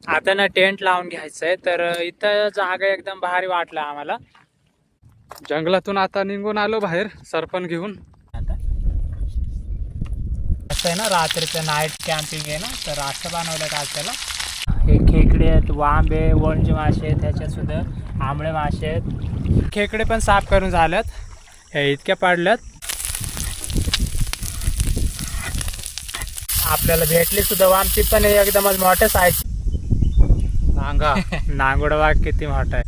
आता ना टेंट लावून घ्यायचंय, तर इथं जागा एकदम भारी वाटला आम्हाला. जंगलातून आता निघून आलो बाहेर सरपण घेऊन. आता असं आहे ना, रात्रीचं नाईट कॅम्पिंग आहे ना, तर असं बनवलं का त्याला. हे खेकडे आहेत, वांबे, वणजे मासे आहेत, ह्याच्यात सुद्धा आंबळे मासे आहेत. खेकडे पण साफ करून झाल्यात, हे इतक्या पाडल्यात. आपल्याला भेटली सुद्धा वामची, पण एकदमच मोठ्या साईज. नांगा नांगोडा वाघ किती मोठा आहे.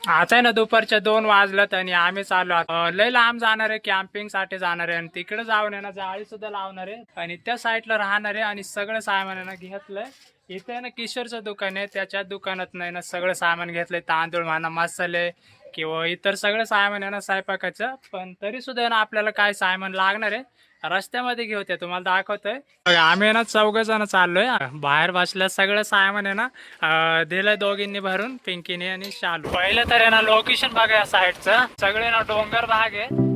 आता आहे ना दुपारच्या 2 वाजल्यात आणि आम्ही चाललो लय लांब जाणार आहे, कॅम्पिंग साठी जाणार आहे. आणि तिकडे जाऊन आहे ना जाळी सुद्धा लावणार आहे आणि त्या साईडला राहणार आहे. आणि सगळं सामान आहे ना घेतलंय. इथे आहे ना किशोरचं दुकान आहे, त्याच्या दुकानात नाही ना सगळं सामान घेतलंय. तांदूळ म्हणा, मसाले किंवा इतर सगळं सामान आहे ना स्वयंपाकाचं. पण तरी सुद्धा आहे ना आपल्याला काय सामान लागणार आहे रस्त्यामध्ये घेऊते, तुम्हाला दाखवतोय. आम्ही ना 4 जण चाललोय. बाहेर बसल्या सगळं सामान आहे ना दिलंय दोघींनी भरून, पिंकीने आणि शालू. पहिलं तर आहे ना लोकेशन बघा या साईडचं, सगळे ना डोंगर भाग आहे.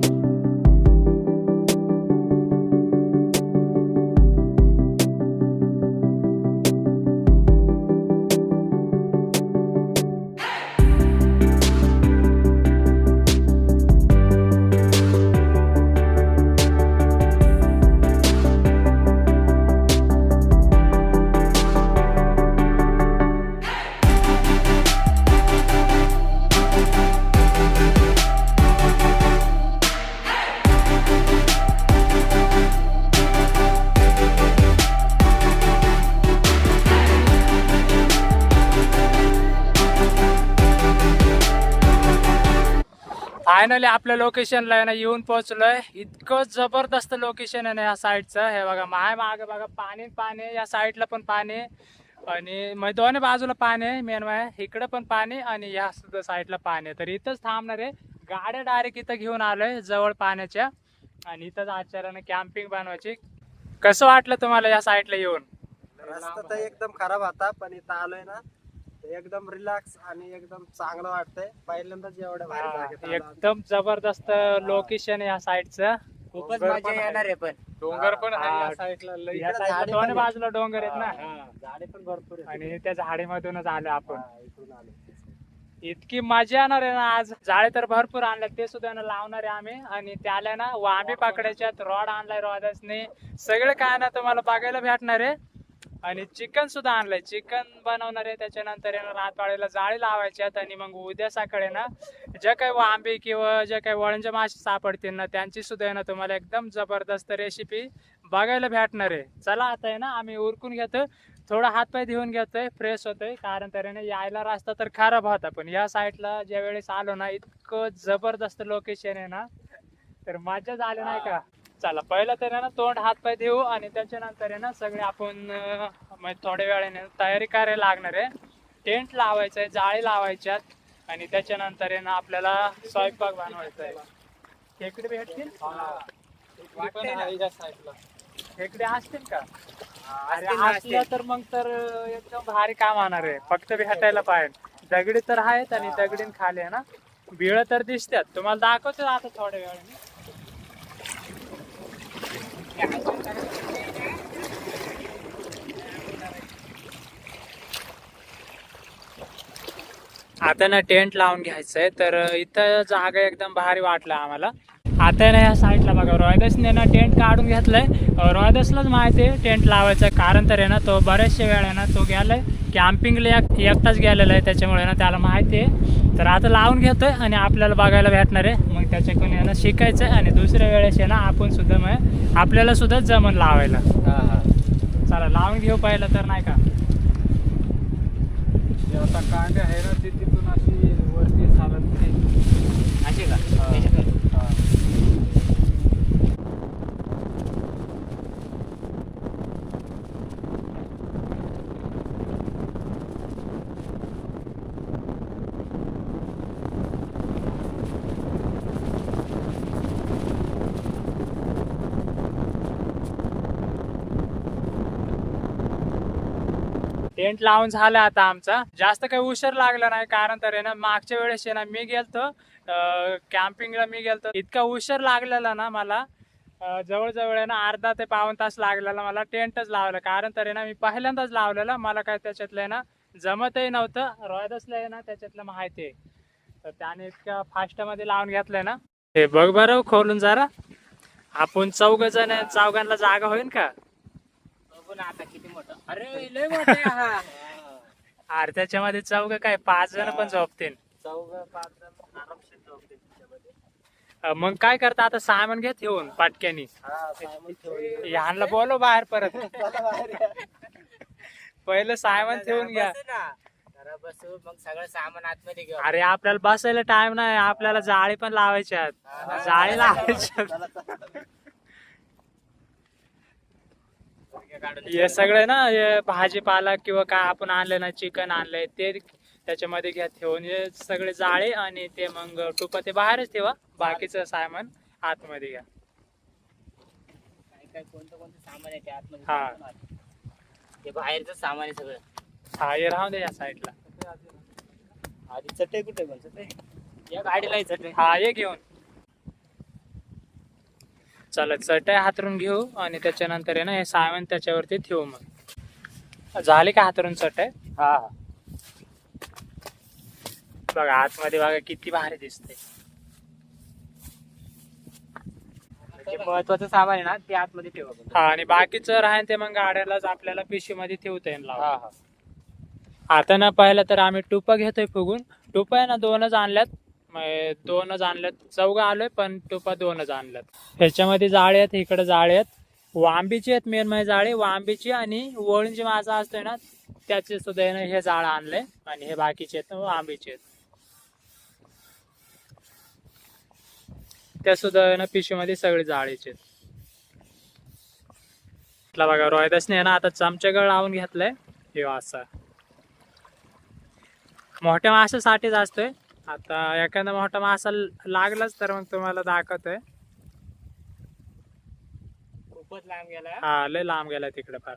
फायनली आपल्या लोकेशनला आहे ना येऊन पोहोचलोय. इतकं जबरदस्त लोकेशन आहे ना या साईडचं. हे बघा माय मागे बघा, पाणी पाणी, या साईडला पण पाणी आणि मग दोन्ही बाजूला पाणी आहे. मेन माय इकडं पण पाणी आणि या सुद्धा साईडला पाणी आहे. तर इथंच थांबणार आहे. गाड्या डायरेक्ट इथं घेऊन आलोय जवळ पाण्याच्या, आणि इथंच आचार्याने कॅम्पिंग बनवायची. कसं वाटलं तुम्हाला या साईडला येऊन? रस्ता तर एकदम खराब होता, पण इथं आलोय ना एकदम रिलॅक्स आणि एकदम चांगलं वाटतंय. पहिल्यांदाच एवढ्या भारी जागेत आलो. एकदम जबरदस्त लोकेशन आहे या साईडचं. खूपच मजा येणार आहे. पण डोंगर पण आहे हा. या साईडला लई. या साईडला दोन्ही बाजूला डोंगर आहेत ना, झाडे पण भरपूर आहेत. आणि त्या झाडीमधूनच आलो आपण. इकडून आलो. इतकी मजा येणार आहे ना आज. जाळे तर भरपूर आणले, ते सुद्धा ना लावणार आहे आम्ही. आणि त्याला ना वांबी पकडायच्यात, रॉड आणलाय रॉडसने, सगळं काय ना तुम्हाला बघायला भेटणार आहे. आणि चिकन सुद्धा आणलंय, चिकन बनवणार आहे. त्याच्यानंतर आहे ना रातवाडीला जाळी लावायच्यात. आणि मग उद्या सकाळी ना ज्या काही वांबी किंवा ज्या काही वळंजे मासे सापडतील ना त्यांची सुद्धा आहे ना तुम्हाला एकदम जबरदस्त रेसिपी बघायला भेटणार आहे. चला आता आहे ना आम्ही उरकून घेतो, थोडा हातपाय धुवून घेतोय, फ्रेश होतोय. कारण तर ना यायला रस्ता तर खराब होता, पण या साईडला ज्या वेळेस आलो ना इतकं जबरदस्त लोकेशन आहे ना, तर मजा झाली नाही का. चला पहिलं तर आहे ना तोंड हातपाय देऊ आणि त्याच्यानंतर आहे ना सगळे आपण थोड्या वेळाने तयारी करायला लागणार आहे. टेंट लावायचंय, जाळी लावायच्यात, आणि त्याच्यानंतर आहे ना आपल्याला स्वयंपाक बनवायचा आहे. खेकडे भेटतील? पण आहे या साईडला. खेकडे असतील का? अरे असल्या तर मग तर एकदम भारी काम होणार आहे. फक्त भेटायला पाहिजे. दगडी तर आहेत आणि दगडीन खाली आहे ना बिळ तर दिसतात. तुम्हाला दाखवतो आता थोड्या वेळाने. आता ना टेंट लावून घ्यायचंय, तर इथं जागा एकदम भारी वाटला आम्हाला. आता ना या साईडला बघा रोहिदासने ना टेंट काढून घेतलंय. रोहिदासलाच माहिती आहे टेंट लावायचं, कारण तर आहे ना तो बऱ्याचशा वेळ आहे ना तो गेलाय कॅम्पिंगला, एकटाच गेलेला आहे, त्याच्यामुळे ना त्याला माहिती आहे. तर आता लावून घेतोय आणि आपल्याला बघायला भेटणार आहे. मग त्याच्याकडून आहे ना शिकायचं आहे, आणि दुसऱ्या वेळेस आहे ना आपण सुद्धा मग आपल्याला सुद्धा जमन लावायला. चला लावून घेऊ पहिलं तर, नाही का. आता कांडे आहे ना ती तिथून अशी वरती चालत नाही. अशी का? टेंट लावून झालं आता आमचा. जास्त काही उशीर लागला नाही, कारण तर आहे ना मागच्या वेळेस आहे ना मी गेलतो कॅम्पिंगला, मी गेलतो, इतका उशीर लागलेला ना मला. जवळजवळ आहे ना अर्धा ते पाऊण तास लागलेला मला टेंटच लावलं. कारण तर आहे ना मी पहिल्यांदाच लावलेलं, मला काय त्याच्यातलं आहे ना जमतही नव्हतं. रोहिदासला आहे ना त्याच्यातलं माहिती आहे, तर त्याने इतक्या फास्ट मध्ये लावून घेतलंय ना. हे बघ बरं खोलून जरा, आपण 4 जण आहे, चौघांना जागा होईल का? आता किती मोठं, अरे लय मोठं आहे हा. अरे त्याच्यामध्ये 4 काय 5 जण पण झोपतील. 4-5 जण आरामशीर झोपतील त्याच्यामध्ये. मग काय करता आता, सामान घ्या ठेवून पाटक्यानी. हा, सायमन ठेवून ह्यांना बोलो बाहेर परत. चला बाहेर या. पहिलं सामान ठेवून घ्या. बसू मग सगळं सामान आतमध्ये घेऊ. अरे आपल्याला बसायला टाइम नाही, आपल्याला जाळी पण लावायची आहेत. जाळी लावायची. चला, चला. हे सगळे ना हे भाजीपाला किंवा काय आपण आणलं ना, चिकन आणलंय ते त्याच्यामध्ये घ्या ठेवून. हे सगळे जाळे आणि ते मग टुपा ते बाहेरच ठेवा, बाकीचं सामान आतमध्ये घ्या. काय काय कोणतं सामान आहे ते आतमध्ये. हा. ते बाहेरचं सामान आहे सगळं. हा हे राहून दे या साईडला. आधी चटई कुठे पण चटई या गाडीला चटई. हा हे घेऊन चला, चटई हातरून घेऊ आणि त्याच्यानंतर आहे ना हे सामान त्याच्यावरती ठेवू. मग झाली का हातरून चटई? हा बघा आतमध्ये बघा किती भारी दिसते. जे महत्वाचं सामान आहे ना ते आतमध्ये ठेवा. हा, आणि बाकीचं राहील ते मग गाड्यालाच आपल्याला पिशवीमध्ये ठेवता येईल लावून. हा हा. आता ना पहिलं तर आम्ही टुपा घेतोय फुगून. टुपा आहे ना 2च आणल्यात, 2च आणल्यात. 4 आलोय पण टुपा 2च आणल्यात. ह्याच्यामध्ये जाळे आहेत, इकडे जाळे आहेत. वांबीची आहेत मेन म्हणजे जाळे, वांबीची आणि वळूंची मासा असतोय ना त्याचे सुद्धा आहे ना हे जाळं आणलंय. आणि हे बाकीचे आहेत ना वांबीचे आहेत, त्या सुद्धा आहे ना पिशवीमध्ये सगळे जाळीचे आहेत. बघा रोहिदासने आहे ना आता चमचेगळ लावून घेतलंय. हे असा मोठ्या माशासाठीच असतोय. आता एखादा मोठा मासा लागलाच तर मग तुम्हाला दाखवतोय. खूपच लांब गेला. हा लय लांब गेला तिकडे फार.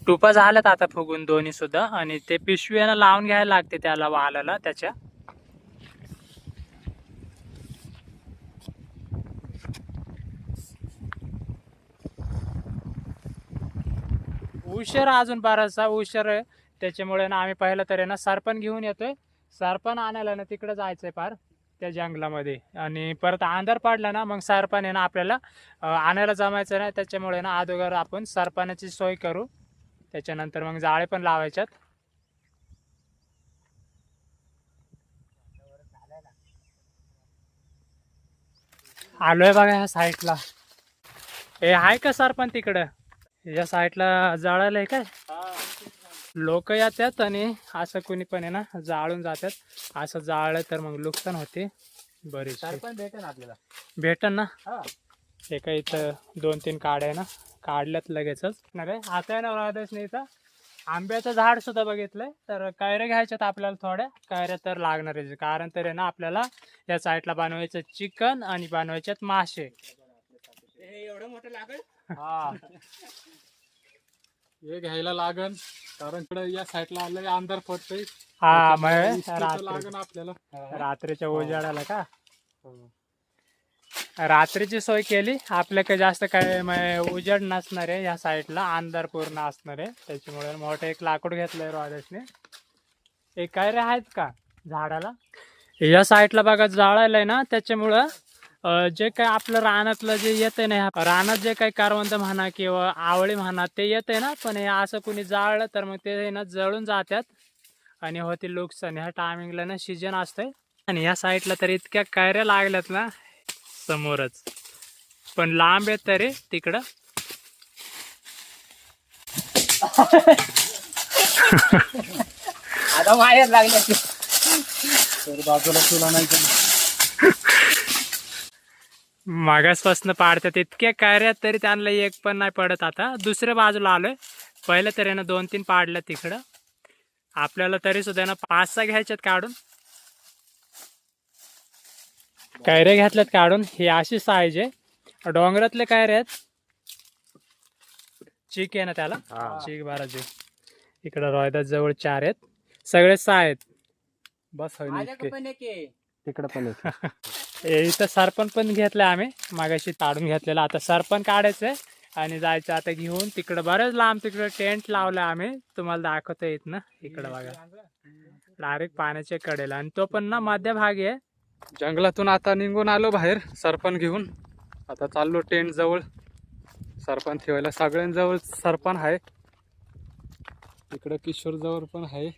टुपा झाल्यात आता फुगून दोन्ही सुद्धा. आणि ते पिशवीनं लावून घ्यायला लागते त्याला वालाला त्याच्या. उशीर अजून बराचसा उशीर आहे, त्याच्यामुळे ना आम्ही पहिलं तरी ना सरपण घेऊन येतोय. सरपण आणायला ना तिकडे जायचंय पार त्या जंगलामध्ये. आणि परत अंधार पडला ना मग सरपण आहे ना आपल्याला आणायला जमायचं नाही. त्याच्यामुळे ना अगोदर आपण सरपणाची सोय करू, त्याच्यानंतर मग जाळे पण लावायच्यात. आलोय बघा ह्या साईडला. हे आहे का सरपण तिकडं? या साईडला जाळायला आहे काय? लोक येतात आणि असं कोणी पण आहे ना जाळून जातात. असं जाळलं तर मग नुकसान होते बरीच. सरपण भेटेल आपल्याला. भेटन ना. हा. हे काय इथं 2-3 काड्या आहे ना, काढल्यात लगेचच. नाही आता आहे ना राहतच नाही. इथं आंब्याचं झाड सुद्धा बघितलंय, तर कैऱ्या घ्यायच्यात आपल्याला. थोड्या कैऱ्या तर लागणार आहे, कारण तर आहे ना आपल्याला या साईडला बनवायचं चिकन आणि बनवायच्यात मासे. एवढं मोठं लागेल. हा हे घ्यायला लागन, कारण इकडे या साईडला आलं अंधार पडतोय. हा मग लागन आपल्याला. रात्रीच्या उजाडाला का रात्रीची सोय केली. आपल्याकडे जास्त काय उजेड नसणार आहे, या साईडला अंधार पूर्ण असणार आहे. त्याच्यामुळे मोठं एक लाकूड घेतलंय राजेशने. एक काय रे आहेत का झाडाला या साईडला बघा जाळायला ना. त्याच्यामुळं जे काय आपलं रानातलं जे येतंय ना, रानात जे काही करवंद म्हणा किंवा आवळी म्हणा ते येतंय ना, पण हे असं कुणी जाळलं तर मग ते ना जळून जातात आणि होतील नुकसान. ह्या टायमिंगला ना सीजन असतंय. आणि या साईडला तर इतक्या कैऱ्या लागल्यात ना समोरच, पण लांब येत तरी तिकडं. आता बाहेर लागले बाजूला तुला नाही. मागासपासून पाडतात इतक्या कैऱ्या, तरी त्यांना एक पण नाही पडत. आता दुसऱ्या बाजूला आलोय. पहिलं तरी ना 2-3 पाडल्या तिकडं. आपल्याला तरी सुद्धा ना 5-6 घ्यायच्यात काढून. कैऱ्या घेतल्यात काढून. ही अशी साईज आहे. डोंगरातले कैऱ्या आहेत. चीक आहे ना त्याला, हा. चीक बाराजी. इकडं रोहिदास जवळ 4 आहेत, सगळे 6 आहेत. बस होईल इतके. तिकडे पण एक. इथं सरपण पण घेतलं आम्ही, मागाशी ताडून घेतलेलं. आता सरपण काढायचंय आणि जायचं आता घेऊन. तिकडं बरेच लांब तिकडं टेंट लावलं आम्ही, तुम्हाला दाखवता येत ना. इकडं बघा डायरेक्ट पाण्याच्या कडेला, आणि तो पण ना मध्यभागी आहे. जंगलातून आता निघून आलो बाहेर सरपण घेऊन. आता चाललो टेंट जवळ सरपण ठेवायला. सगळ्यांजवळ सरपण आहे. इकडं किशोर जवळ पण आहे.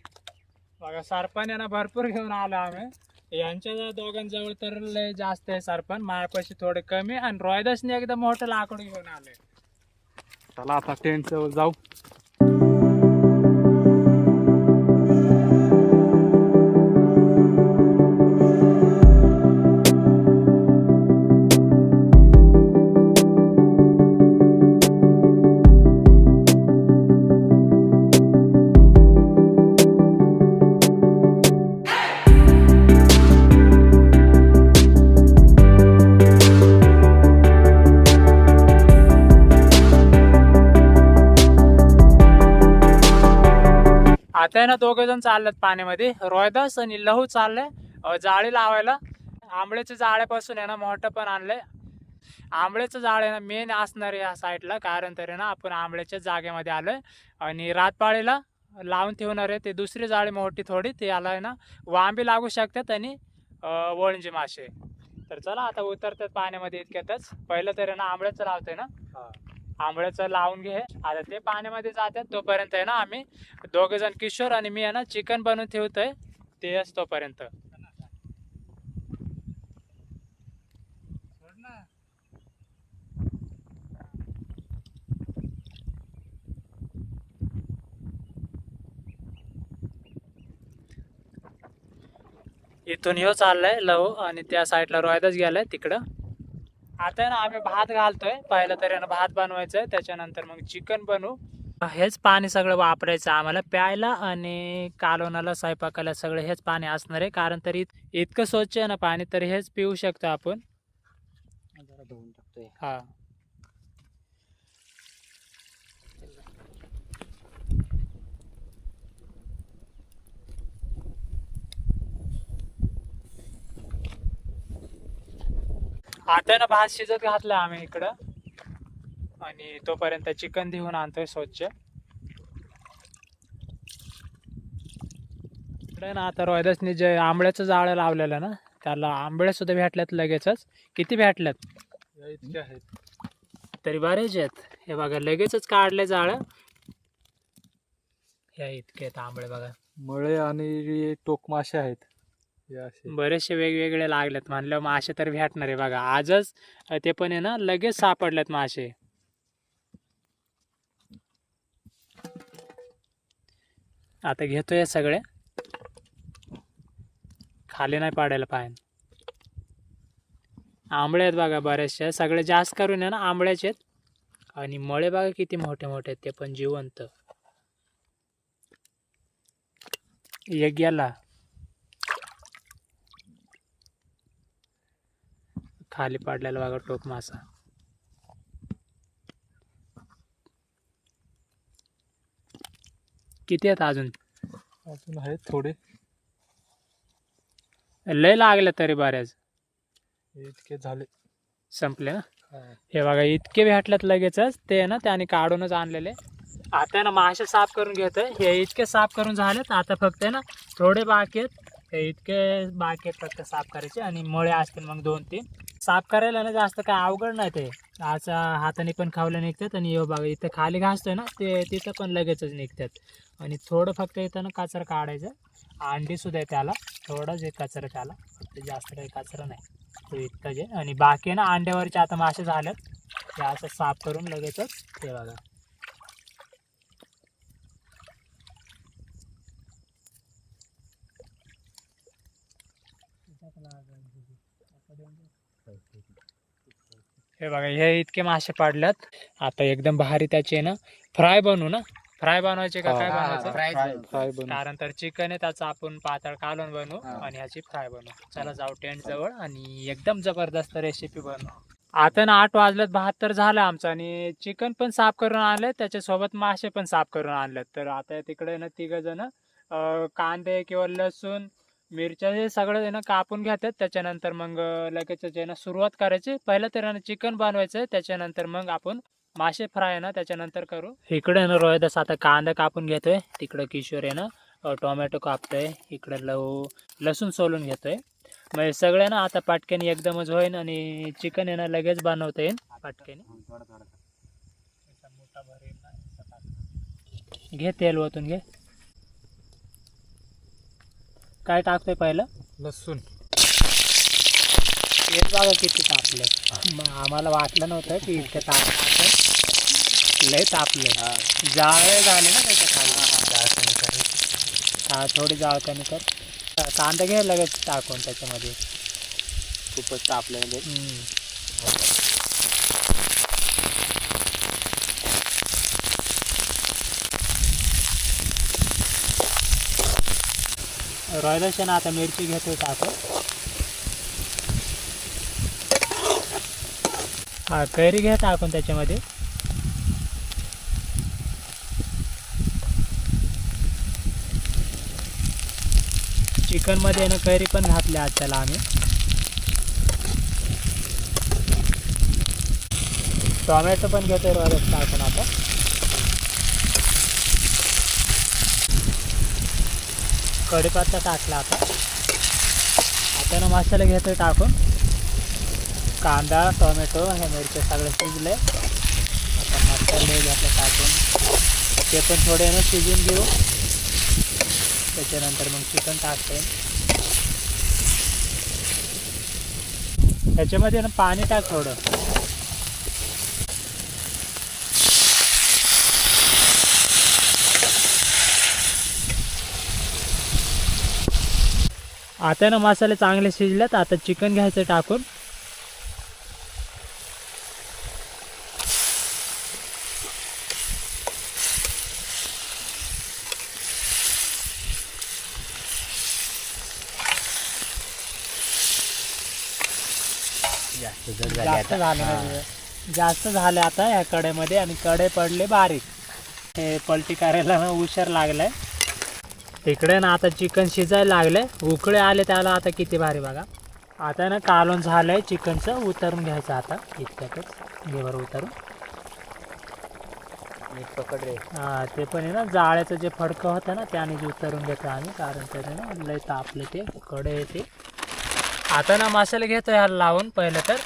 बघा सरपण यांना भरपूर घेऊन आलो आम्ही. यांच्या दोघांजवळ तर लय जास्त आहे सरपण, माझ्यापाशी थोडे कमी. आणि रोहिदासने एकदम मोठं लाकूड घेऊन आलंय. चला आता टेंट जवळ जाऊ. आता आहे ना दोघे जण चाललेत पाण्यामध्ये. रोहिदास आणि लहू चाललंय जाळी लावायला. आंबळ्याच्या जाळ्यापासून आहे ना मोठं पण आणलंय. आंबळ्याचं जाळ आहे ना मेन असणार आहे या साईडला, कारण तर आहे ना आपण आंबळ्याच्या जागेमध्ये आलोय. आणि रातपाळीला लावून ठेवणार आहे ते दुसरी जाळी मोठी थोडी, ते याला आहे ना वांबी लागू शकतात आणि वळंजी मासे. तर चला आता उतरतात पाण्यामध्ये इतक्यातच. पहिलं तर आहे ना आंबळ्याचं लावतोय ना, आंबळ्याचं लावून घे. आता ते पाण्यामध्ये जातात, तोपर्यंत आहे ना आम्ही दोघे जण किशोर आणि मी आहे ना चिकन बनवून ठेवतोय ते तोपर्यंत. इथून ह्यो चाललाय लहू आणि त्या साईडला रोहिदास गेलाय तिकडं. आता आहे ना आम्ही भात घालतोय. पहिलं तर आहे ना भात बनवायचंय, त्याच्यानंतर मग चिकन बनवू. हेच पाणी सगळं वापरायचं आम्हाला प्यायला आणि कालवणाला, स्वयंपाकाला सगळं हेच पाणी असणार आहे. कारण तरी इतकं स्वच्छ आहे ना पाणी, तर हेच पिऊ शकतो आपण. हा आता ना भात शिजत घातलं आम्ही इकडं, आणि तोपर्यंत चिकन धुवून आणतोय स्वच्छ. इकडे ना आता रोहिदासने जे आंबळ्याचं जाळं लावलेलं ना, त्याला आंबळे सुद्धा भेटल्यात लगेचच. किती भेटल्यात? इतके आहेत तरी बरेच आहेत. हे बघा लगेचच काढले जाळं. हे इतके आहेत आंबळे बघा. मळे आणि टोक मासे आहेत. हे असे बरेचसे वेगवेगळे लागलेत म्हणलं मासे तर भेटणार आहे बघा आजच. ते पण आहे ना लगेच सापडलेत मासे. आता घेतोय सगळे, खाली नाही पाडायला पाहिजे. आंबळे आहेत बघा बरेचसे, सगळे जास्त करून आहे ना आंबळ्याचे आहेत. आणि मळे बघा किती मोठे मोठे आहेत, ते पण जिवंत. एक गेला खाली पाडलेला बघा टोक मासा. किती आहेत अजून? अजून आहेत थोडे. लय लागले तरी बऱ्याच. इतके झाले, संपले ना. हे बघा इतके भेटल्यात लगेचच. ते ना त्याने काढूनच आणलेले. आता ना मासे साफ करून घेतोय. हे इतके साफ करून झालेत. आता फक्त ना थोडे बाकी आहेत. हे इतके बाकी आहेत फक्त साफ करायचे. आणि मळे असतील मग 2-3 साफ करायला ना जास्त काय अवघड नाही. ते आज हाताने पण खावलं निघतात. आणि हे बघा इथं खाली घासतोय ना, ते तिथं पण लगेचच निघतात. आणि थोडं फक्त इथं ना कचरा काढायचं. अंडी सुद्धा आहे त्याला, थोडं जे कचरा त्याला, फक्त जास्त काही कचरा नाही तो इतकं जे. आणि बाकी ना अंड्यावरचे आता मासे झालेत, ते असं साफ करून लगेचच. ते बघा हे बघा हे इतके मासे पाडल्यात. आता एकदम भारी त्याचे ना फ्राय बनवू ना. फ्राय बनवायचे का काय बनवायचं? फ्राय बनव. कारण तर चिकन आहे त्याचं आपण पातळ कालवण बनवू आणि ह्याची फ्राय बनवू. चला जाऊ टेंट जवळ आणि एकदम जबरदस्त रेसिपी बनवू. आता ना 8 वाजल्यात 72 झालं आमचं आणि चिकन पण साफ करून आणलं त्याच्यासोबत मासे पण साफ करून आणलेत. तर आता तिकडे ना 3 जण कांदे किंवा लसूण मिरच्या हे सगळं आहे ना कापून घेतात. त्याच्यानंतर मग लगेच आहे ना सुरुवात करायची. पहिलं तर आहे ना चिकन बनवायचं त्याच्यानंतर मग आपण मासे फ्राय आहे ना त्याच्यानंतर करू. इकडे ना रोहिदास आता कांदा कापून घेतोय. तिकडे किशोर आहे ना टोमॅटो कापतोय. इकडे लसूण सोलून घेतोय. मग सगळं ना आता पटकन एकदमच होईल आणि चिकन आहे ना लगेच बनवता येईल पटकन. घे तेल ओतून घे. काय टाकतोय पहिलं? लसूण. तेल बघा किती तापलं. आम्हाला वाटलं नव्हतं की इतकं तापलं असं. लय तापलं. जाळे झाले ना त्याच्या खाली. हा थोडी जाळ कमी कर. कांदा घे लगेच टाकून त्याच्यामध्ये. खूपच तापलं म्हणजे. रोहिदास ना आता मिरची घेतोय टाकून. हा कैरी घ्या टाकून त्याच्यामध्ये. चिकन मध्ये ना कैरी पण घातली आज त्याला आम्ही. टोमॅटो पण घेतोय रोहिदास टाकून आता. कढीपत्ता टाकला आता. आता ना मसाला घेतोय टाकून. कांदा टोमॅटो हे मिरच्या सगळं शिजले. आता मसाले घेतले टाकून ते पण थोडे ना शिजून घेऊ. त्याच्यानंतर मग चिकन टाकते. त्याच्यामध्ये ना पाणी टाक थोडं. आता ना मसाले चांगले शिजलेत. आता चिकन घ्यायचं टाकून. जास्त झाले आता या कढईमध्ये आणि कढई पडले बारीक. हे पलटी करायला ना उशीर लागलाय. तिकडे ना आता चिकन शिजायला लागले. उकळे आले त्याला आता किती भारी बघा. आता ना कालवण झालंय चिकनचं. उतरून घ्यायचं आता इतक्यातच. घे बरं उतरून. पकड रे. हा ते पण आहे ना जाळ्याचं जे फडकं होतं ना त्याने उतरून घेतो आम्ही. कारण त्याने ना लय तापले ते कडे येते. आता ना मसाले घेतो ह्याला लावून पहिलं तर.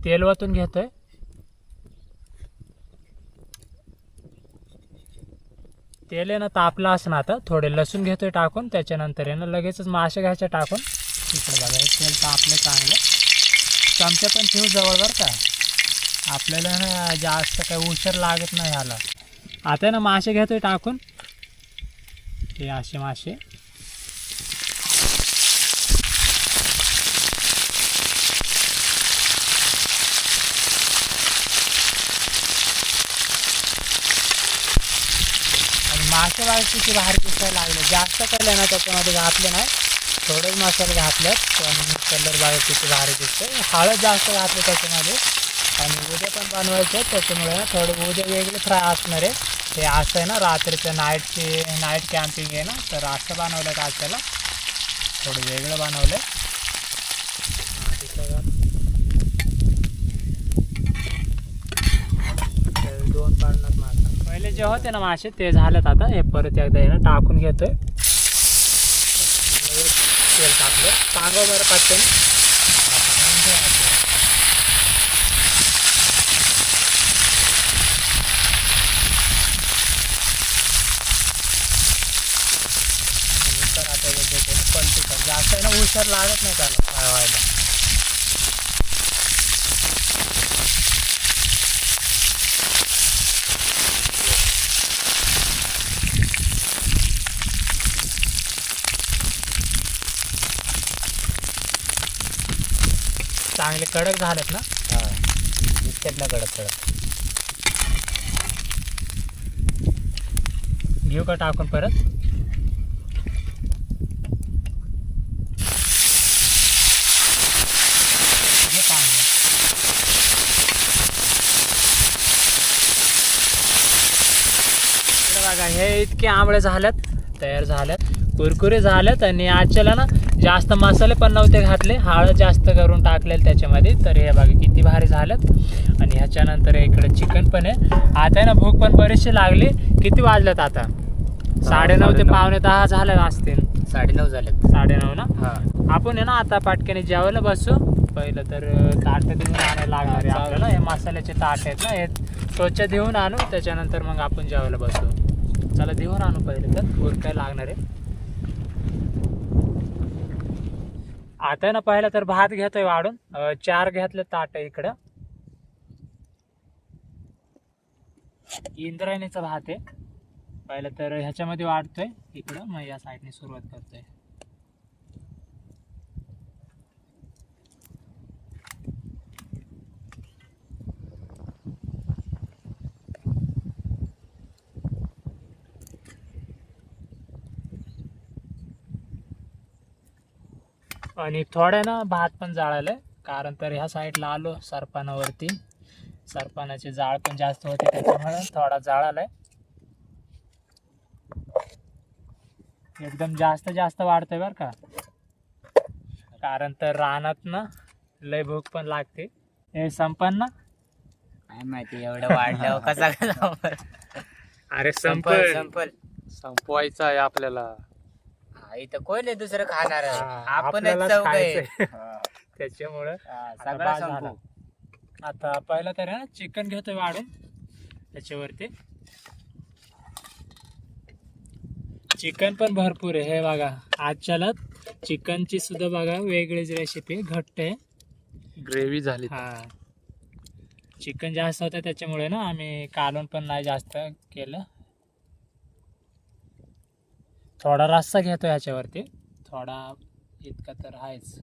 तेल वतून घेतोय. तेल आहे ना तापलं असं ना आता थोडे लसूण घेतोय टाकून. त्याच्यानंतर आहे ना लगेचच मासे घ्यायचे टाकून. इकडे बघा तेल तापलं चांगलं. चमचे पण ठेवू जवळ बरं का. आपल्याला ना जास्त काही उशीर लागत नाही ह्याला. आता ना मासे घेतोय टाकून. हे असे मासे. मासे बाहेर किती बाहेर दिसायला लागले. जास्त केलं ना त्याच्यामध्ये घातले नाही. थोडेच मसाले घातलेत पण कलर बाहेर किती भारी दिसते. हळद जास्त घातली त्याच्यामध्ये. आणि उद्या पण बनवायचे त्याच्यामुळे ना थोडे उद्या वेगळे फ्राय असणार आहे. हे असं आहे ना रात्रीचं नाईट कॅम्पिंग आहे ना. तर असं बनवलं आहे आज त्याला. थोडं वेगळं बनवलं आहे. दोन पाडणार माझा. पहिले जे होते ना मासे ते झालेत. आता हे परत एकदा आहे ना टाकून घेतोय. तेल टाकलं. सांगा बरं पटकन. तर आता पलटी कर. जास्त आहे ना उशीर लागत नाही त्याला फ्राय व्हायला. चांगले कडक झालेत ना. इतक्यात ना कडक. घेऊ का टाकून परत? घे पाणी. इकडे बघा हे इतके आंबळे झालेत, तयार झालेत, कुरकुरे झालेत. आणि आजच्याला ना जास्त मसाले पण नव्हते घातले, हळद जास्त करून टाकलेलं त्याच्यामध्ये. तर हे बघा किती भारी झालेत. आणि ह्याच्यानंतर इकडे चिकन पण आहे. आता आहे ना भूक पण बरीचशी लागली. किती वाजलेत आता? 9:30 ते 9:45 झाले असतील. 9:30 झालेत. 9:30 ना. हा. आपण आहे ना आता पाटक्याने जेवायला बसू. पहिलं तर ताटं देऊन आणायला लागणार आहे आपल्याला. हे मसाल्याचे ताट आहेत ना, हे स्वच्छ देऊन आणू, त्याच्यानंतर मग आपण जेवायला बसू. चला देऊन आणू पहिले तर, काय लागणार आहे. आता ना पहिला तर भात घेतोय वाढून. 4 घेतले ताट इकडं. इंद्रायणीचा भात आहे. पहिलं तर ह्याच्यामध्ये वाढतोय इकडं, मग या साईडने सुरुवात करतोय. आणि थोडं ना भात पण जाळायलाय, कारण तर ह्या साईडला आलो सरपानावरती. सरपानाचे जाळ पण जास्त होते, त्याच्यामुळे थोडा जाळालाय. एकदम जास्त वाढतंय बरं का, कारण तर रानात ना लय भूक पण लागते. हे संपन ना, काय माहिती एवढं वाढलं कसा. अरे संपल. संपवायचं आहे आपल्याला. इथं कोण आहे दुसरं खाणार? आपल्यालाच खायचंय. त्याच्यामुळं सगळा झाला. संपू. आता पहिलं तर आहे ना चिकन घेतोय वाढून त्याच्यावरती. चिकन पण भरपूर आहे. हे बघा आजच्याला चिकनची सुद्धा बघा वेगळीच रेसिपी, घट्ट आहे, ग्रेव्ही झाली. हा. चिकन जास्त होतं त्याच्यामुळे ना आम्ही कालवण पण नाही जास्त केलं. थोडा रस्सा घेतो याच्यावरती, थोडा इतका तर आहेच.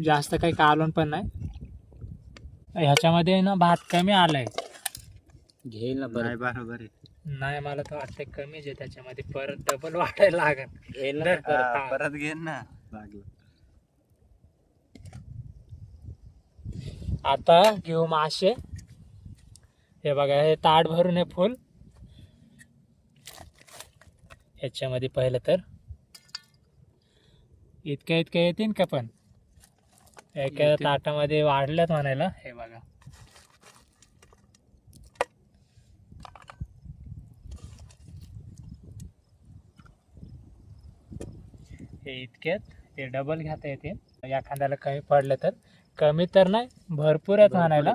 जास्त काही कालवण पण नाही. ह्याच्यामध्ये ना भात कमी आलाय. घेईल ना बरोबर आहे. नाही मला तर वाटतंय कमीच आहे त्याच्यामध्ये, परत डबल वाटायला लागेल. घेईल परत घेईन ना. आता घेऊ मासे. हे बघा हे ताट भरून आहे फुल. ह्याच्यामध्ये पहिलं तर इतक्या येतील का, पण एका ताटामध्ये वाढल्यात म्हणायला. हे बघा हे इतक्यात, ते डबल घेता येते. एखाद्याला कमी पडलं तर, कमी तर नाही भरपूर आहेत म्हणायला.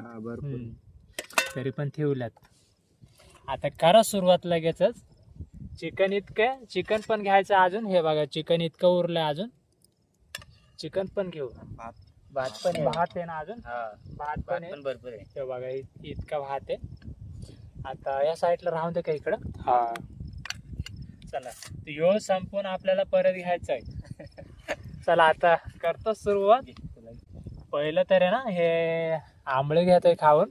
तरी पण ठेवल्यात. आता करा सुरुवात लगेचच. चिकन पण घ्यायचं अजून. हे बघा चिकन इतकं उरलंय, अजून चिकन पण घेऊ. भात पण आहे ना अजून. भात पण भरपूर आहे. हे बघा इतका भात आहे. आता या साईडला राहून दे का इकडं. हा चला यो संपून आपल्याला परत घ्यायचं आहे. चला आता करतो सुरुवात. पहिलं तर आहे ना हे आंबळे घेतोय खाऊन.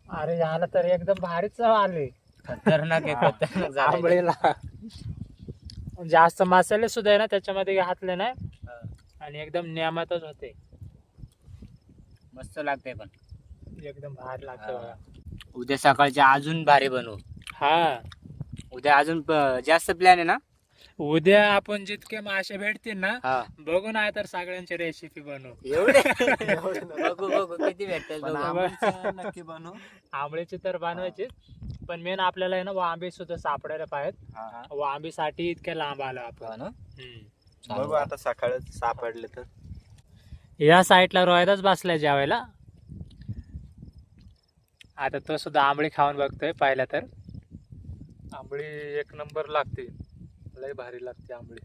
अरे झालं तर एकदम भारीच आले. खतरनाक आहे, खतरनाक आंबळीला जास्त मसाले सुद्धा आहे ना त्याच्यामध्ये घातले नाही, आणि एकदम नियमातच होते. मस्त लागते, पण एकदम भारी लागते बघा. उद्या सकाळच्या अजून भारी बनवू. हा उद्या अजून जास्त प्लॅन आहे ना. उद्या आपण जितके मासे भेटतील ना हा. बघू, नाही तर सगळ्यांची रेसिपी बनवू. एवढे बघू किती भेटतात. नक्की बनवू. आंबळीची तर बनवायची, पण मेन आपल्याला आहे ना वांबी सुद्धा सापडायला पाहिजेत. वांबीसाठी इतक्या लांब आलो आपण. बघू आता सकाळ सापडले तर. या साईडला रोहिदाच बसलाय जेवायला. आता तो सुद्धा आंबळी खाऊन बघतोय. पाहिला तर आंबळी एक नंबर लागते, लय भारी लागते आंबळी.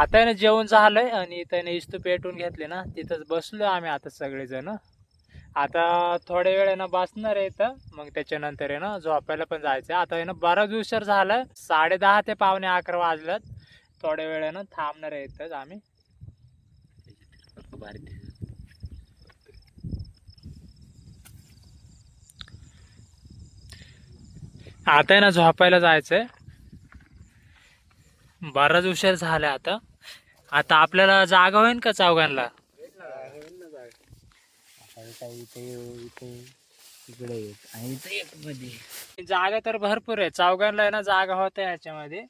आता आहे ना जेवण झालंय आणि त्याने इस्तू पेटून घेतले ना, तिथंच बसलोय आम्ही आता सगळेजण. आता थोड्या वेळ आहे ना बसणार आहे इथं, मग त्याच्यानंतर आहे ना झोपायला पण जायचं. आता आहे ना बराच उशीर झालाय, 10:30 ते 11:45 वाजल्यात. थोड्या वेळ आहे ना थांबणार आहे इथंच आम्ही. आता आहे ना झोपायला जायचंय, बराच उशीर झालाय. आता आता आपल्याला जागा होईल का चौघांना? जागा तर भरपूर आहे, चौघांना आहे ना जागा होते ह्याच्यामध्ये.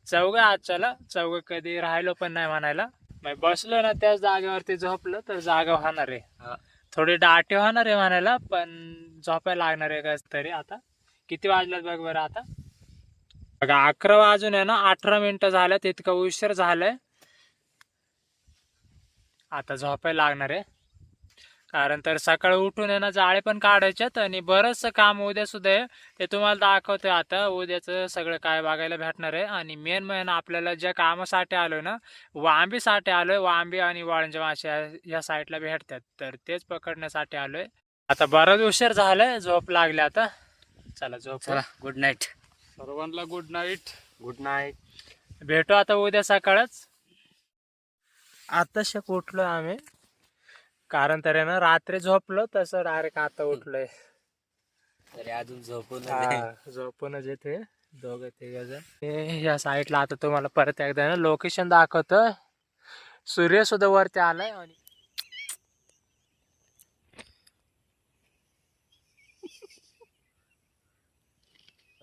चौघ आजच्याला चौघ कधी राहिलो पण नाही म्हणायला. मग बसलो ना त्याच जागेवरती झोपलं तर जागा होणार आहे. थोडी दाटी होणार आहे म्हणायला, पण झोपायला लागणार आहे कस तरी. आता किती वाजल्यात बघ बरं. आता बघा 11 वाजून आहे ना 18 मिनिटं झाल्यात, इतका उशीर झालाय. आता झोपायला लागणार आहे, कारण तर सकाळी उठून आहे ना जाळे पण काढायच्यात आणि बरंचसं काम उद्या सुद्धा आहे, ते तुम्हाला दाखवतोय. आता उद्याचं सगळं काय बघायला भेटणार आहे. आणि मेन म्हणजे आपल्याला ज्या कामासाठी आलोय ना, वांबीसाठी आलोय. वांबी आणि वाळंजे मासे या साईडला भेटतात, तर तेच पकडण्यासाठी आलोय. आता बराच उशीर झालाय, झोप लागली आता. चला झोप. चला, गुड नाईट सर्वांना गुड नाईट. Good night. भेटू आता उद्या सकाळच. आताशक उठलो आम्ही, कारण तर आहे ना रात्री झोपलो तसं डायरेक्ट आता उठलोय. तरी अजून झोपूनच येते दोघं तिघ. या साईडला आता तुम्हाला परत एकदा ना लोकेशन दाखवतं. सूर्य सुद्धा वरती आलाय आणि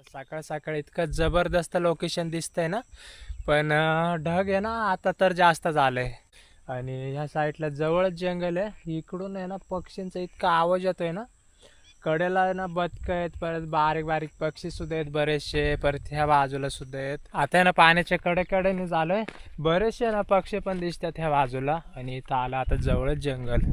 सकाळ सकाळ इतकं जबरदस्त लोकेशन दिसतंय ना, पण ढग आहे ना आता तर जास्त झालंय. आणि ह्या साईडला जवळच जंगल आहे. इकडून आहे ना पक्ष्यांचा इतका आवाज येतोय ना, कडेला आहे ना बदकं आहेत, परत बारीक बारीक पक्षी सुद्धा आहेत बरेचसे, परत ह्या बाजूला सुद्धा आहेत. आता आहे ना पाण्याच्या कडेकडेने झालोय, बरेचसे ना पक्षी पण दिसतात ह्या बाजूला. आणि इथं आला आता जवळच जंगल.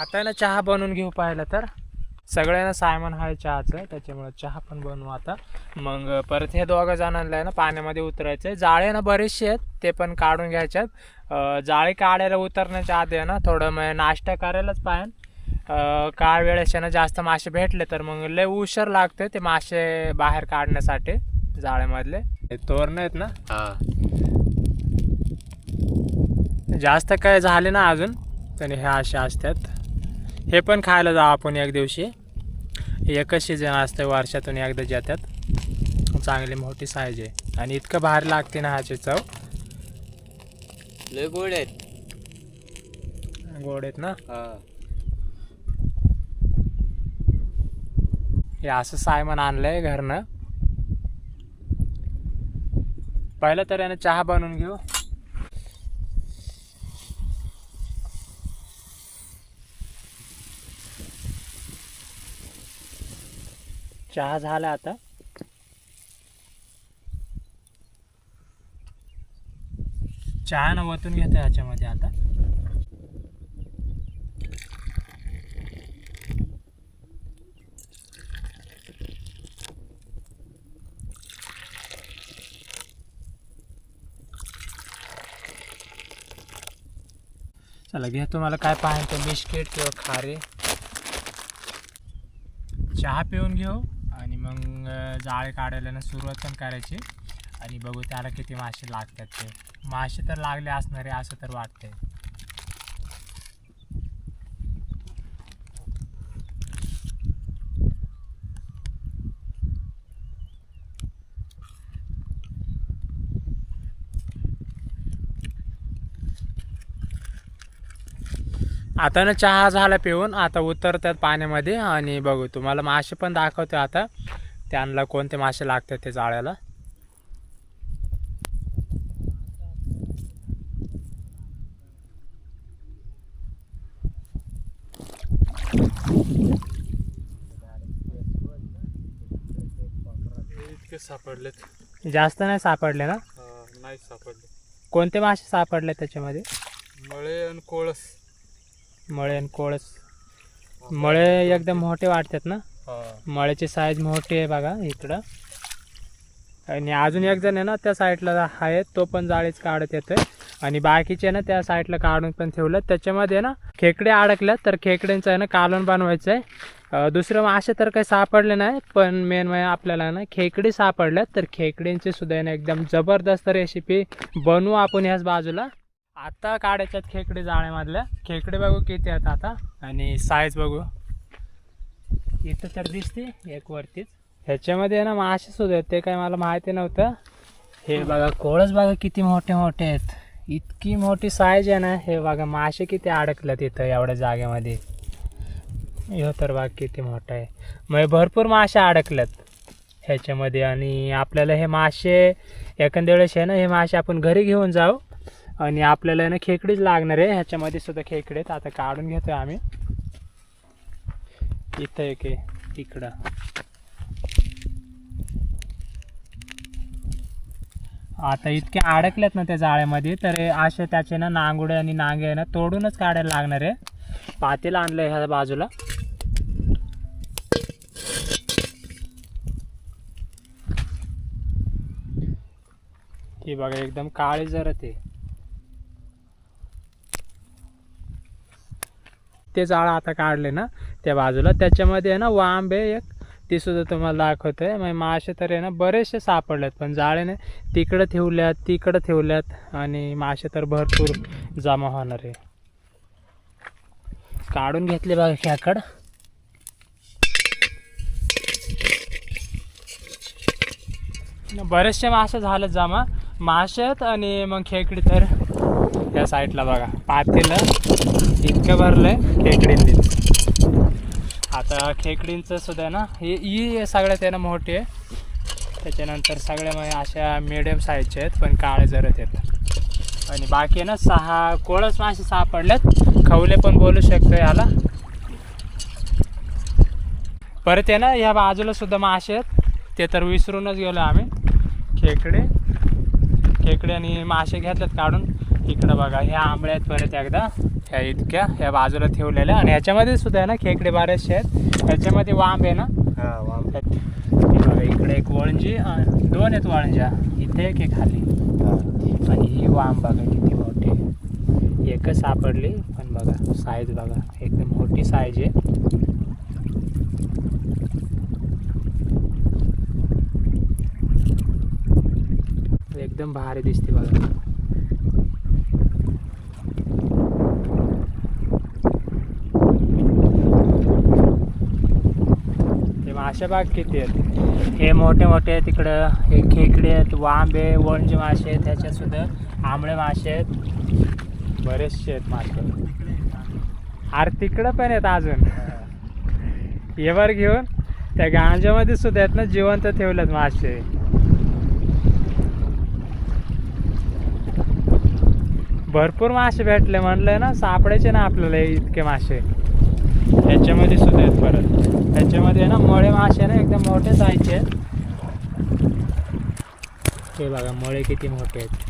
आता ना चहा बनवून घेऊ. पाहिलं तर सगळ्यांना सायमन आहे चहाचं, त्याच्यामुळे चहा पण बनवू आता. मग परत हे दोघं जणांना आहे ना पाण्यामध्ये उतरायचं. जाळे ना बरेचसे आहेत, ते पण काढून घ्यायच्यात. जाळी काढायला उतरण्याच्या आधी आहे ना थोडं मग नाश्ता करायलाच पाहिजे. काय वेळेस ना जास्त मासे भेटले तर मग लय उशीर लागतोय ते मासे बाहेर काढण्यासाठी. जाळ्यामधले तोरण आहेत ना, जास्त काय झाले ना अजून, तर हे असे असतात. हे पण खायला जाऊ आपण एक दिवशी. एकच सीजन असतं, वर्षातून एकदा येतात. चांगली मोठी साईज आहे आणि इतकं भारी लागते ना ह्याची चव. लय गोड आहेत. गोड आहेत ना. हे असं सायमन आणलंय घरनं. पहिलं तर यानं चहा बनवून घेऊ. चहा झाला आता. चहा ना वतून घेतो ह्याच्यामध्ये आता. चला घेतो, मला काय पाहिजे बिस्किट किंवा खारे. चहा पिऊन घेऊ आणि मग जाळे काढायला सुरुवात पण करायची. आणि बघू त्याला किती मासे लागतात ते. मासे तर लागले असणारे असं तर वाटतंय. आता ना चहा झाला पिऊन, आता उतरतात पाण्यामध्ये. आणि बघू तुम्हाला मासे पण दाखवते आता, त्यांना कोणते मासे लागतात ते जाळ्याला. इतके सापडलेत. जास्त नाही सापडले ना? नाही सापडले. कोणते मासे सापडले त्याच्यामध्ये? मळे आणि कोळस. मळे आणि कोळस. मळे एकदम मोठे वाटतात ना? मळ्याची साईज मोठी आहे बघा इकडं. आणि अजून एक जण आहे ना त्या साईडला आहे, तो पण जाळीच काढत येतोय. आणि बाकीचे ना त्या साईडला काढून पण ठेवलं. त्याच्यामध्ये ना खेकडे अडकल्यात, तर खेकड्यांचं आहे ना कालवण बनवायचं आहे. दुसरं मासे तर काही सापडले नाही, पण मेन म्हणजे आपल्याला ना खेकडे सापडल्यात. तर खेकड्यांची सुद्धा ना एकदम जबरदस्त रेसिपी बनवू आपण ह्याच बाजूला. आता काढायच्यात खेकडे जाळ्यामधल्या. खेकडे बघू किती आहेत आता आणि साईज बघू. इथं तर दिसते एक वरतीच. ह्याच्यामध्ये ना मासे सुद्धा आहेत, ते काय मला माहिती नव्हतं. हे बघा कोळस बघा किती मोठे मोठे आहेत. इतकी मोठी साईज आहे ना. हे बघा मासे किती अडकल्यात इथं एवढ्या जागेमध्ये. हे तर बघा किती मोठं आहे. मग भरपूर मासे अडकल्यात ह्याच्यामध्ये. आणि आपल्याला हे मासे एखाद्या वेळेस आहे ना हे मासे आपण घरी घेऊन जाऊ. आणि आपल्याला ना खेकडीच लागणार आहे. ह्याच्यामध्ये सुद्धा खेकडे आहेत. आता काढून घेतोय आम्ही. इथं एक आहे तिकडं. आता इतके अडकल्यात ना त्या जाळ्यामध्ये, तर असे त्याचे ना नांगुडे आणि नांगे ना तोडूनच काढायला लागणार आहे. पातेलं आणलंय ह्या बाजूला. ही बघा एकदम काळे जरा ते जाळं आता काढले ना त्या बाजूला. त्याच्यामध्ये आहे ना वांबे एक, ती सुद्धा तुम्हाला दाखवतोय. मग मासे तर आहे ना बरेचसे सापडलेत, पण जाळेने तिकडं ठेवल्यात तिकडं ठेवल्यात आणि मासे तर भरपूर जमा होणार आहे. काढून घेतले बघा खेकड. बरेचसे मासे झाले जमा. मासे आहेत आणि मग खेकडी तर त्या साईडला बघा पातेलं इतकं भरलंय खेकडींनीच. आता खेकडींचं सुद्धा ना ही सगळ्यात आहे ना मोठी आहे. त्याच्यानंतर सगळ्या म्हणजे अशा मिडियम साईजचे आहेत, पण काळे जरत आहेत. आणि बाकी ना 6 कोळस मासे सापडलेत. खवले पण बोलू शकतो याला. परत आहे ना ह्या बाजूला सुद्धा मासे आहेत, ते तर विसरूनच गेलो आम्ही. खेकडे आणि मासे घेतलेत काढून. इकडं बघा ह्या आंबळ्या आहेत परत एकदा ह्या इतक्या ह्या बाजूला ठेवलेल्या. आणि ह्याच्यामध्ये सुद्धा आहे ना खेकडे बरेचसे आहेत. ह्याच्यामध्ये वांब आहे ना. बघा इकडे एक वळंजी, 2 आहेत वळंज्या. इथे एक आहे खाली. आणि ही वांब बघा किती मोठी. एकच सापडली, पण बघा साईज बघा एकदम मोठी साईज आहे. एकदम भारी दिसते बघा. ते मासे बाग किती आहेत. हे मोठे मोठे आहेत तिकडं. हे खेकडे आहेत, वांबे, वळंजे मासे आहेत. ह्याच्यात सुद्धा आंबळे मासे आहेत. बरेचसे आहेत मासे. अरे तिकडं पण आहेत अजून. हे वर घेऊन त्या गांजामध्ये सुद्धा आहेत ना जिवंत ठेवलेत मासे. भरपूर मासे भेटले. म्हणलं ना सापडायचे ना आपल्याला इतके मासे. ह्याच्यामध्ये सुद्धा आहेत परत. ह्याच्यामध्ये ना मळे मासे ना एकदम मोठे साईजचे आहेत. हे बघा मळे किती मोठे आहेत.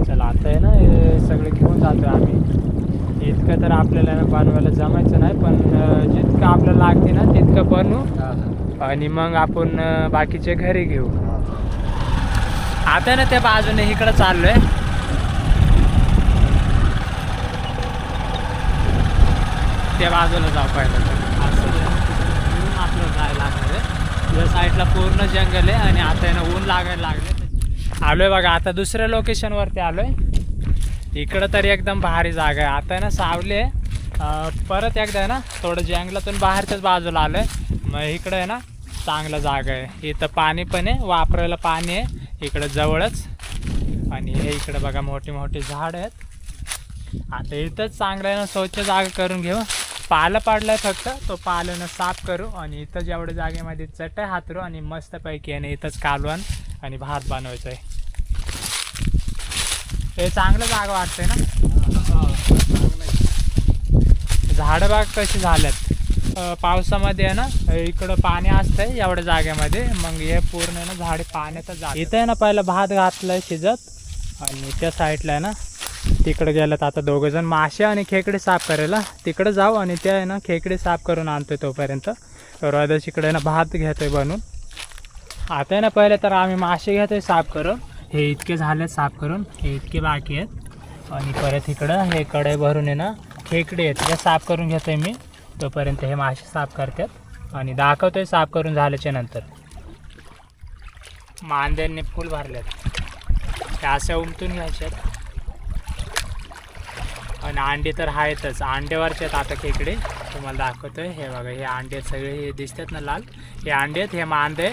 चला आता आहे ना हे सगळे घेऊन जातो आम्ही. इतकं तर आपल्याला ना बनवायला जमायचं नाही, पण जितकं आपल्याला लागते ना तितकं बनवू आणि मग आपण बाकीचे घरी घेऊ. आता ना त्या बाजूने इकडं चाललोय. त्या बाजूला जाऊ पाहिजे. असं आपलं जायला लागणार आहे. या साईडला पूर्ण जंगल आहे आणि आता आहे ना ऊन लागायला लागले. आलोय बघा आता दुसऱ्या लोकेशनवरती आलोय. इकडं तरी एकदम भारी जागा आहे. आता आहे ना सावली आहे. परत एकदा आहे ना थोडं जंगलातून बाहेरच्याच बाजूला आलोय. मग इकडं आहे ना चांगलं जागा आहे. इथं पाणी पण आहे, वापरायला पाणी आहे इकडं जवळच. आणि हे इकडं बघा मोठी मोठी झाड आहेत. आता इथंच चांगलं आहे ना स्वच्छ जागा करून घेऊ. पाला पाडलाय फक्त, तो पाल्यानं साफ करू आणि इथं जेवढ्या जागेमध्ये चटई हातरू आणि मस्तपैकी आणि इथंच कालवण आणि भात बनवायचं आहे. हे चांगलं जागा वाटतंय ना. झाडं बाग कशी झाल्यात. पावसामध्ये आहे ना इकडं पाणी असतंय एवढ्या जागेमध्ये, मग हे पूर्ण आहे ना झाडे पाण्यातच जात. इथं आहे ना पहिलं भात घातलंय शिजत, आणि त्या साईडला आहे ना तिकडे गेलं तर आता दोघं जण मासे आणि खेकडे साफ करायला तिकडे जाऊ, आणि त्या आहे ना खेकडे साफ करून आणतोय तोपर्यंत रोहिदास इकडे ना भात घेतोय बनून. आता आहे ना पहिले तर आम्ही मासे घेतोय साफ करून, हे इतके झाले साफ करून, हे इतके बाकी आहेत. आणि परत इकडं हे कढई भरून आहे ना खेकडे आहेत त्या साफ करून घेतोय मी, तोपर्यंत हे मासे साफ करतात आणि दाखवतोय साफ करून झाल्याच्या नंतर. मांद्यांनी फुल भरल्यात, हे अशा उमटून घ्यायच्यात. आणि अंडे तर आहेतच, अंड्यावरचे आहेत आता खेकडे तुम्हाला दाखवतोय. हे बघा हे अंडे सगळे हे दिसतात ना लाल, हे अंडे आहेत, हे मांदे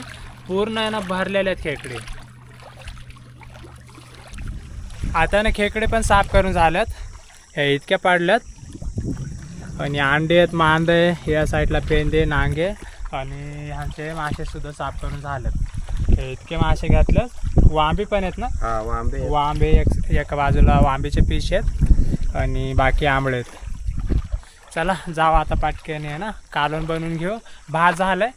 पूर्ण आहे ना भरलेले आहेत खेकडे. आता ना खेकडे पण साफ करून झाल्यात, हे इतक्या पडल्यात. आणि अंडे आहेत, मांदे, या साईडला पेंदे, नांगे आणि ह्यांचे मासे सुद्धा साफ करून झालेत. हे इतके मासे घातलेत. वांबी पण आहेत ना, वांबे एका बाजूला वांबीचे पीस आहेत आणि बाकी आंबळे आहेत. चला जाऊ आता पाटक्याने आहे ना कालवण बनवून घेऊ. भात झालाय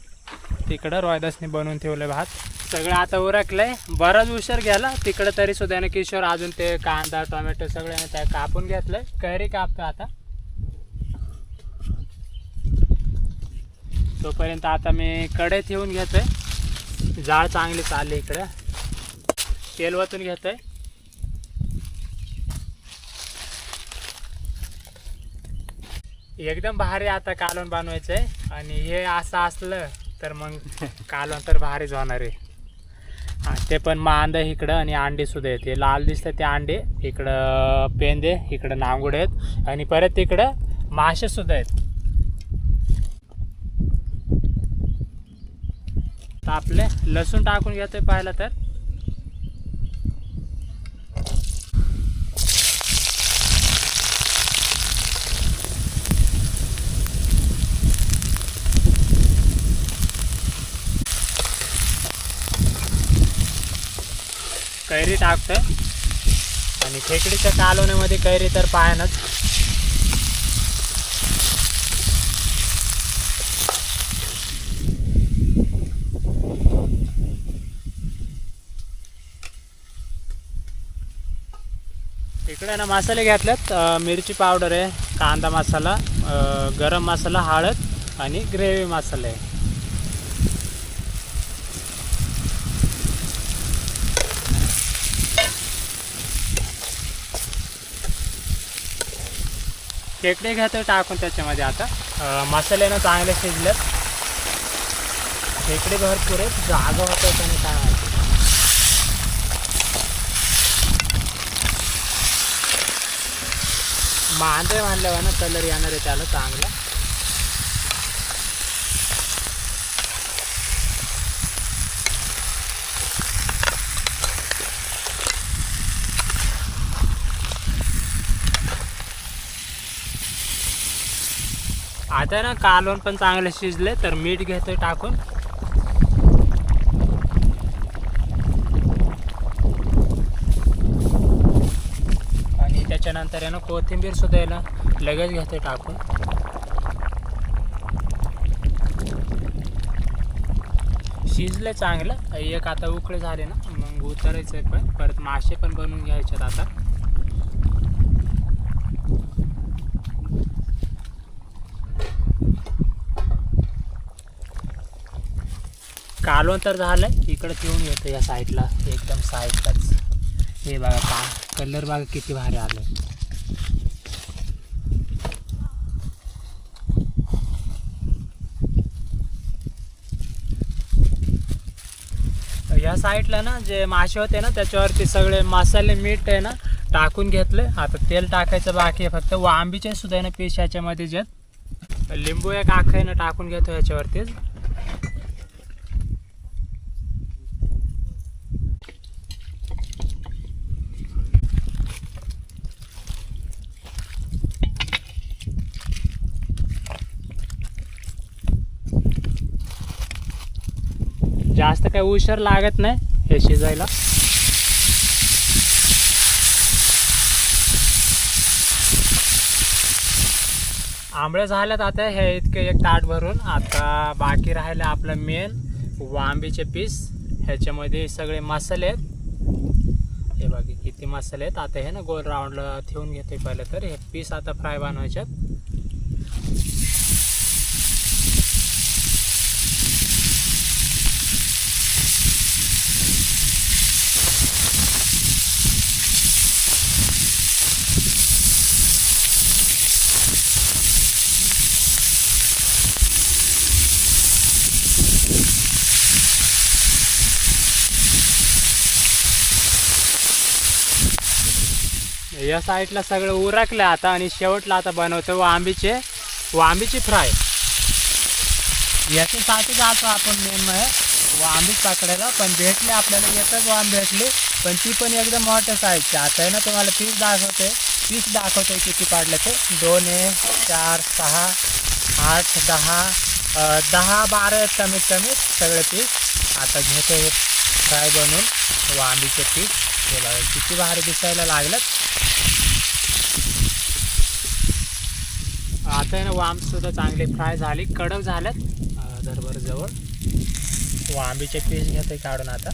तिकडं, रोहिदासने बनवून ठेवलं भात. सगळं आता उरकलंय, बराच उशीर गेला तिकडं, तरी सुद्धा ना किशोर अजून ते कांदा टोमॅटो सगळे त्या कापून घेतलंय. कैरी कापतो आता. तोपर्यंत आता मी कढई ठेवून घेतोय, जाळ चांगली चालली इकडं, तेल वतून घेतोय. एकदम भारी आता कालवण बनवायचंय, आणि हे असं असलं तर मग कालवण तर भारीच होणार आहे. ते पण मांद इकडं आणि अंडे सुद्धा आहेत, हे लाल दिसतं ते अंडे, इकडं पेंदे, इकडं नांगुडे आहेत आणि परत तिकडं मासे सुद्धा आहेत. आपले लसूण टाकून घेतोय पाहिलं तर. कैरी टाकतोय, आणि खेकडीच्या कालवण्यामध्ये कैरी तर पाहणच. इकडे ना मसाले घेतलेत, मिरची पावडर आहे, कांदा मसाला, गरम मसाला, हळद आणि ग्रेव्ही मसाला आहे. खेकडे घेतोय टाकून त्याच्यामध्ये. आता मसाल्यानं चांगले शिजलेत, खेकडे भरपूर आहेत, जागा होतं त्याने काय माहिती. मांदे म्हणल्यावर ना कलर येणार आहे त्याला चांगला. आता ना कालवण पण चांगले शिजले, तर मीठ घेतोय टाकून. आणि त्याच्यानंतर आहे ना कोथिंबीर सुद्धा याला लगेच घेतोय टाकून. शिजले चांगलं, एक आता उकळे झाले ना मग उतरायचं आहे. पण परत मासे पण बनवून घ्यायचे आता. कालवण तर झालंय, इकडे ठेवून येतं या साईडला, एकदम साईडलाच. हे बघा का कलर बघा किती भारी आलं. या साईडला ना जे मासे होते ना त्याच्यावरती सगळे मसाले मीठ आहे ना टाकून घेतले. आता तेल टाकायचं बाकी आहे फक्त. वांबीचे सुद्धा ना पीस ह्याच्यामध्ये जे लिंबू एक आखं टाकून घेतो ह्याच्यावरतीच. जास्त काही उशीर लागत नाही हे शिजायला. आंबळे झाल्यात आता हे इतके एक ताट भरून. आता बाकी राहिले आपलं मेन वांबीचे पीस. ह्याच्यामध्ये सगळे मसाले आहेत. हे बघा किती मसाले आहेत. आता हे ना गोल राऊंडला ठेवून घेते पहिले. तर हे पीस आता फ्राय बनवायच्यात. या साईडला सगळं उरकलं आता आणि शेवटला आता बनवतो वांबीची फ्राय. याच्यासाठीच आता आपण मेन वांबीच पकडायला. पण भेटले आपल्याला एकच वांब भेटली, पण ती पण एकदम मोठ्या साईजची. आता आहे ना तुम्हाला पीस दाखवते किती पाडले ते. 2 आहे, 4, 6, 8, 10, 12 आहेत कमीत कमी सगळे पीस. आता घेतो हे फ्राय बनवून वांबीचे पीस. हे बघा किती भारी दिसायला लागलं. आता आहे ना वांब सुद्धा चांगली फ्राय झाली, कडक झाल्यात. दरबार जवळ वांबीचे पीस घेते काढून आता.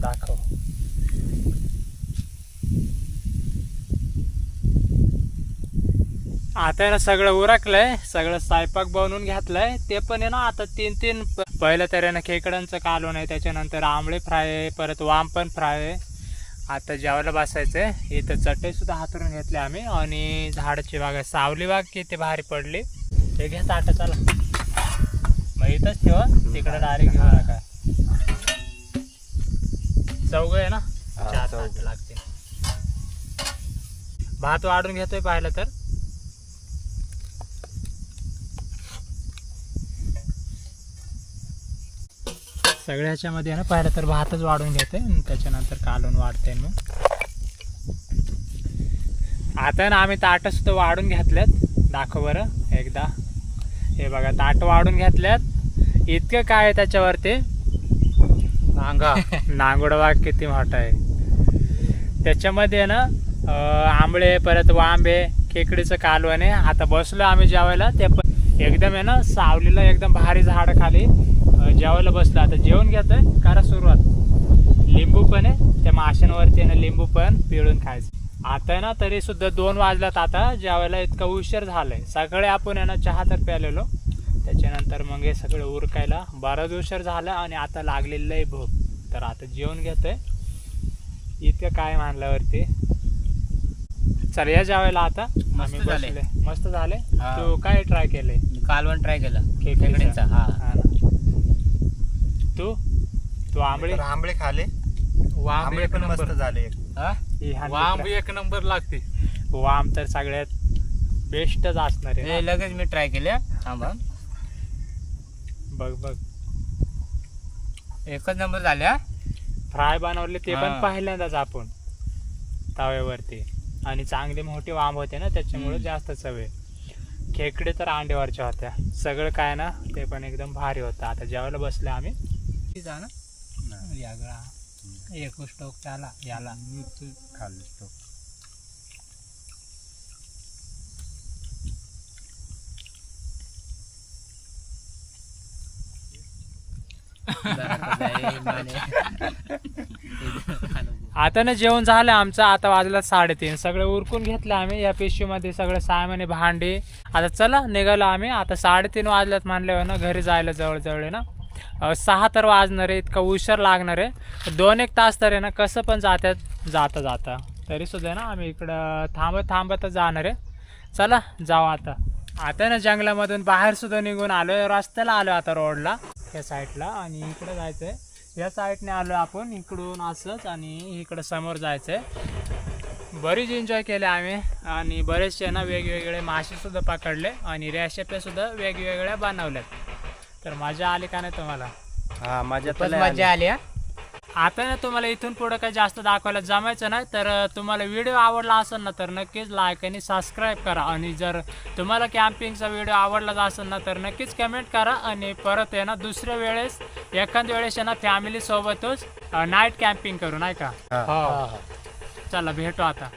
दाखव. आता आहे ना सगळं उरकलंय, सगळं स्वयंपाक बनवून घेतलंय. ते पण आहे ना आता 3 पहिलं तर आहे ना खेकड्यांचं कालवण आहे, त्याच्यानंतर आंबळे फ्राय आहे, परत वाम पण फ्राय आहे. आता जेवायला बसायचंय. इथं चटई सुद्धा हातरून घेतले आम्ही. आणि झाडाची बाग सावली बाग किती भारी पडली. हे घ्या ताटं चला. मग इथंच ठेवा, तिकडे डायरेक्ट घेऊ नका. चौघ आहे ना, 4 ताटं लागते. भात वाढून घेतोय पाहिलं तर. सगळ्या ह्याच्यामध्ये ना पाहिलं तर भातच वाढून घेते आणि त्याच्यानंतर कालवण वाढते. मग आता ना आम्ही ताटं सुद्धा वाढून घेतल्यात. दाखव बरं एकदा. हे बघा ताटं वाढून घेतल्यात. इतकं काय आहे त्याच्यावरती नांगोडा वाघ किती मोठा आहे. त्याच्यामध्ये ना आंबळे, परत वांबे, खेकडीचं कालवण आहे. आता बसलो आम्ही जेवायला. ते पण एकदम आहे ना सावलीला एकदम भारी झाड खाली जेवायला बसलं. आता जेवण घेतोय, करा सुरुवात. लिंबू पण आहे त्या माशांवरती ना, लिंबू पण पिळून खायचं. आता आहे ना तरी सुद्धा 2 वाजल्यात. आता जेवायला इतका उशीर झालाय. सकाळी आपण आहे ना चहा तर प्यालेलो, त्याच्यानंतर मग हे सगळं उरकायला बराच उशीर झाला. आणि आता लागलेलं आहे भूक. तर आता जेवण घेतोय. इतकं काय मानल्यावरती चल या जेवायला आता. आम्ही बसले. मस्त झाले. तू काय ट्राय केलंय? कालवण ट्राय केला खेकडीचा. हा. तू आंबळे खाले. वांब एक पण नंबर मस्त झाले. वांब एक नंबर लागते. वाम तर सगळ्यात बेस्टच असणार आहे. हे लगेच मी ट्राय केले. थांबा, बघ एकच नंबर झाल्या. फ्राय बनवले ते पण हा. पहिल्यांदाच आपण तव्यावरती. आणि चांगले मोठे वांब होते ना, त्याच्यामुळे जास्त चव आहे. खेकडे तर अंड्यावरच्या होत्या. सगळं काय ना ते पण एकदम भारी होतं. आता जेवायला बसले आम्ही. यागळा एक स्टोक त्याला याला खाल्ले स्टोक. आता ना जेवण झालं आमचं. आता वाजला 3:30. सगळं उरकून घेतलं आम्ही या पिशवीमध्ये सगळं सामान, भांडी. आता चला निघालो आम्ही. आता 3:30 वाजल्यात मानल्यावर ना घरी जायला जवळजवळ आहे ना 6 तर वाजणार आहे. इतका उशीर लागणार आहे. 2-1 तास तर आहे ना कसं पण जाता तरी सुद्धा ना आम्ही इकडं थांबतच जाणार आहे. चला जाऊ आता. आता ना जंगलामधून बाहेर सुद्धा निघून आलोय. रस्त्याला आलो आता रोडला या साईडला. आणि इकडं जायचं आहे. या साईडने आलो आपण इकडून असंच. आणि इकडं समोर जायचं आहे. बरीच एन्जॉय केले आम्ही. आणि बरेचसे ना वेगवेगळे मासे सुद्धा पकडले. आणि रेसिपी सुद्धा वेगवेगळ्या बनवल्यात. तर मजा आली का नाही तुम्हाला? हा, मजा आली. आता ना तुम्हाला इथून पुढे काही जास्त दाखवायला जमायचं नाही, तर तुम्हाला व्हिडिओ आवडला असेल ना तर नक्कीच लाईक आणि सबस्क्राईब करा. आणि जर तुम्हाला कॅम्पिंगचा व्हिडिओ आवडला असेल ना तर नक्कीच कमेंट करा. आणि परत आहे ना दुसऱ्या वेळेस एखाद्या वेळेस आहे ना फॅमिली सोबतच नाईट कॅम्पिंग करू, नाही का? हा चला भेटू आता.